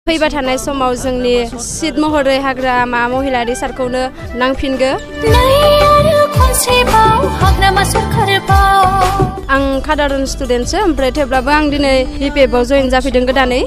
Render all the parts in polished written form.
फैबाय थानाय समाव जोंनि सिट महरै हाग्रामा महिलारि सारखौनो नांफिनगो आं खादारन स्टुडेन्टसो ओमफ्राय थेवब्लाबो आं दिनै बिपिएफआव जइन जाफैदों गोदानै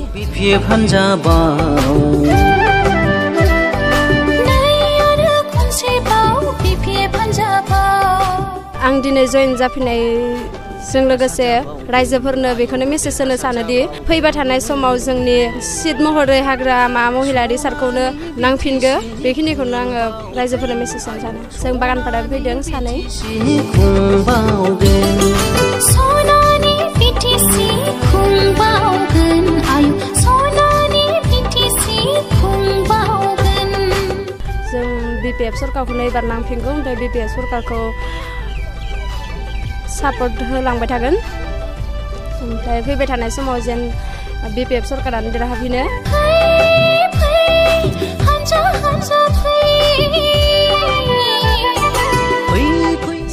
आं दिनै जइन जाफैनायजों लोगोसे रायजोफोरनो बेखौनो मेसेज होनो सानोदि फैबाय थानाय समाव जोंनि सिट महरै हाग्रामा महिलारि सारखौनो नांफिनगो बेखिनिखौनो आङो रायजोफोरनो मेसेज होनो सानो जों बागानपारा फैदों सानै जों बिपिएफ सरकारखौनो एबार नांफिनगौ ओमफ्राय बिपिएफ सरकारखौ सापर्ट होलांबाय थागोन ओमफ्राय फैबाय थानाय समाव जेन बिपिएफ सरकारानो देरहाफिनो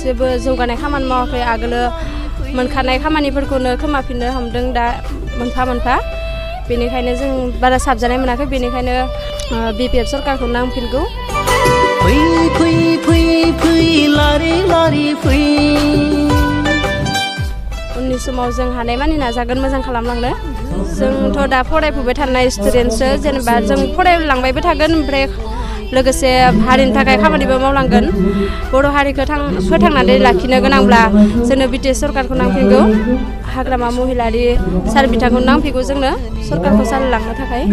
जेबो जौगानाय खामानि मावाखै आगोलो मोनखानाय खामानिफोरखौनो खोमाफिननो हमदों दा मोनफा मोनफा बेनिखायनो जों बारा साबजानाय मोनाखै बेनिखायनो बिपिएफ सरकारखौ नांफिनगौ उननि समाव जों हानायमानि नाजागोन मोजां खालामलांनो जोंथ' दा फरायफुबाय थानाय स्टुडेन्टसो जेनेबा जों फरायलांबायबो थागोन ओमफ्राय लोगोसे हारिनि थाखाय खामानिबो मावलांगोन बर' हारिखौ फोथांनानै लाखिनो गोनांब्ला जोंनो बिटिएफ सरकारखौ नांफिनगौ हाग्रामा महिलारि सार बिथांखौ नांफिनगौ जोंनो सरकारखौ सालायलांनो थाखाय